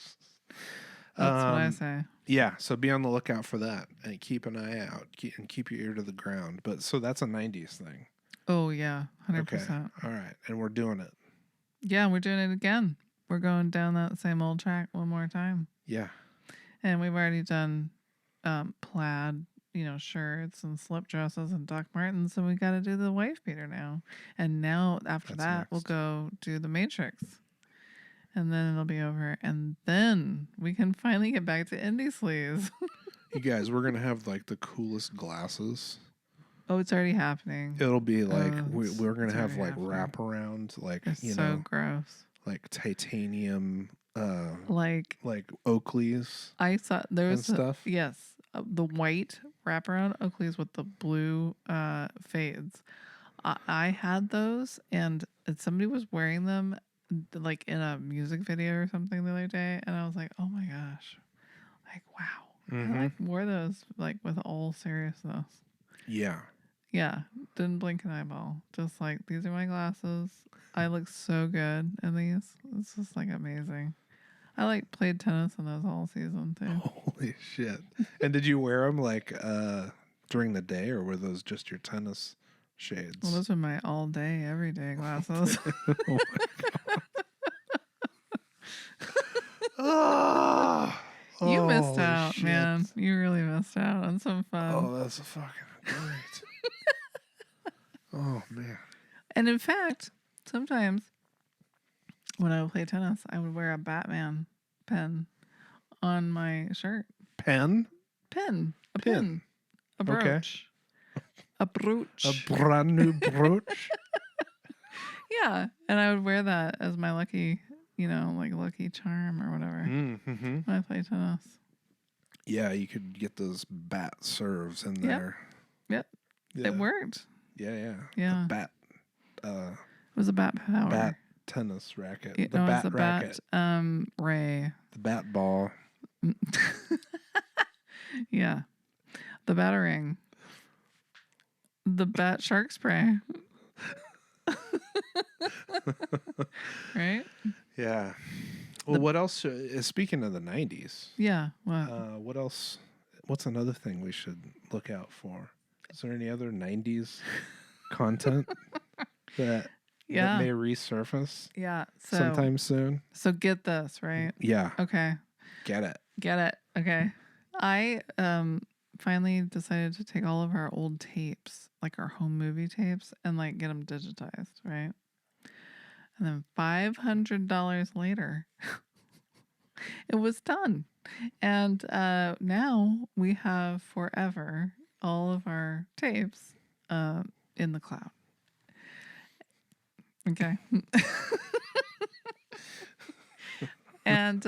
That's what I say. Yeah, so be on the lookout for that and keep an eye out and keep your ear to the ground. But so that's a 90s thing. Oh, yeah, 100%. Okay. All right, and we're doing it. Yeah, we're doing it again. We're going down that same old track one more time. Yeah. And we've already done plaid, shirts and slip dresses and Doc Martens, so we got to do the wife beater now. And now after That's that, next. we'll go do the Matrix. And then it'll be over. And then we can finally get back to indie sleaze. You guys, we're going to have like the coolest glasses. Oh, it's already happening. It'll be like, we're going to have like happening. wraparound, like, It's so gross. like titanium, like Oakleys. I saw there was stuff. Yes, the white wraparound Oakleys with the blue fades. I had those, and somebody was wearing them like in a music video or something the other day, and I was like, oh my gosh, like wow. Mm-hmm. I like wore those like with all seriousness. Yeah, didn't blink an eyeball. Just like, these are my glasses. I look so good in these. It's just like amazing. I like played tennis in those all season too. Holy shit. And did you wear them like during the day, or were those just your tennis shades? Well, those are my all day, everyday glasses. Oh my God. You missed Holy out, shit. man. You really missed out on some fun. Oh, that's fucking great. Oh, man. And in fact, sometimes when I would play tennis, I would wear a Batman pen on my shirt. Pen? Pin. A Pin. pin. A brooch. Okay. A brooch. A brand new brooch? Yeah. And I would wear that as my lucky, like lucky charm or whatever Mm-hmm. when I play tennis. Yeah, you could get those bat serves in there. Yep. Yeah. It worked. Yeah. Yeah. The bat. It was a bat power. Bat tennis racket. You The know, bat it's the racket. Ray. The bat ball. Yeah. The battering. The bat shark spray. Right? Yeah. Well, what else? Speaking of the 90s, Yeah. What? what else? What's another thing we should look out for? Is there any other 90s content that Yeah. may resurface Yeah. So sometime soon? So get this, right? Yeah. Okay. Get it. Get it. Okay. I finally decided to take all of our old tapes, like our home movie tapes, and like get them digitized, right? And then $500 later, it was done. And now we have forever all of our tapes in the cloud. Okay. And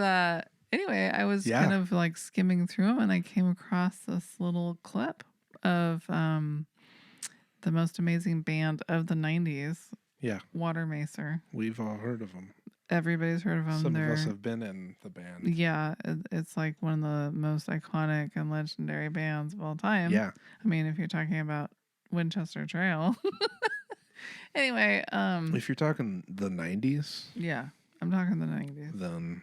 anyway, I was Yeah. kind of like skimming through them and I came across this little clip of the most amazing band of the 90s, Yeah. Water Macer. We've all heard of them. Everybody's heard of them. Some of us have been in the band. Yeah, it's like one of the most iconic and legendary bands of all time. Yeah. I mean, if you're talking about Winchester Trail. Anyway, If you're talking the 90s, yeah, I'm talking the 90s. then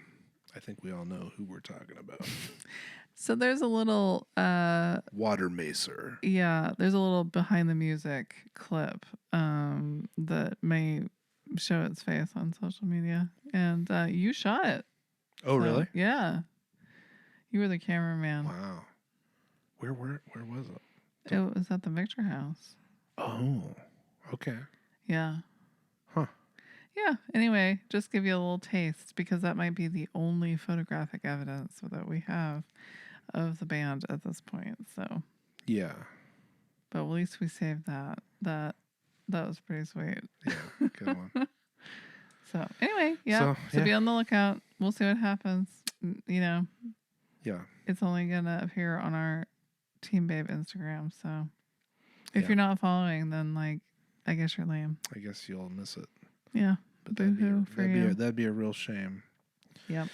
I think we all know who we're talking about. So there's a little Water Macer. Yeah, there's a little behind the music clip that may show its face on social media, and you shot it. Oh, really? Yeah, you were the cameraman. Wow. Where was it? It was at the Victor House. Oh, okay. Yeah. Huh. Yeah. Anyway, just give you a little taste because that might be the only photographic evidence that we have of the band at this point. So. Yeah. But at least we saved that. That was pretty sweet. Yeah. Good one. So anyway, yeah. So be on the lookout. We'll see what happens. You know. Yeah. It's only gonna appear on our Team Babe Instagram. So if Yeah. you're not following, then like I guess you're lame. I guess you'll miss it. Yeah. But Boo-hoo for you. that'd be a real shame. Yep.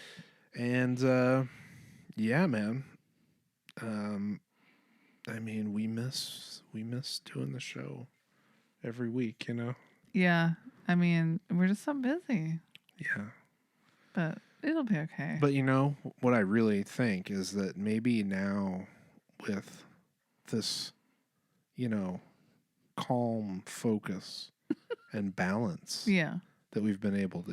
And yeah, man. I mean, we miss doing the show every week, you know? Yeah. I mean, we're just so busy. Yeah. But it'll be okay. But you know, what I really think is that maybe now with this, you know, calm focus and balance yeah. that we've been able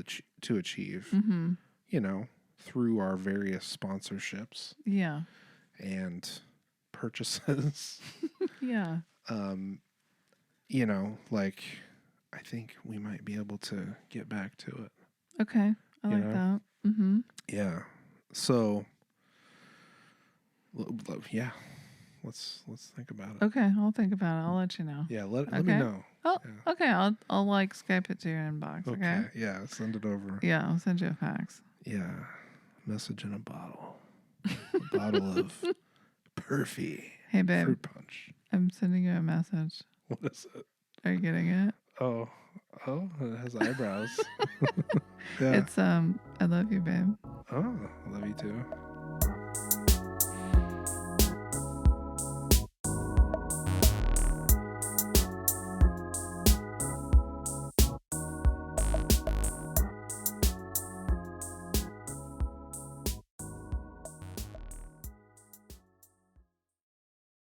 to achieve, Mm-hmm. you know, through our various sponsorships Yeah. and purchases, Yeah. you know, like I think we might be able to get back to it. Okay. I You like know? that. Mm-hmm. Yeah. So yeah. Let's think about it. Okay, I'll think about it. I'll let you know. Yeah, let me know. Oh, Yeah. okay. I'll like Skype it to your inbox. Okay. Yeah, send it over. Yeah, I'll send you a fax. Yeah. Message in a bottle. A bottle of Perfy Hey babe, fruit punch. I'm sending you a message. What is it? Are you getting it? Oh, it has eyebrows. Yeah. It's I love you, babe. Oh, love you too.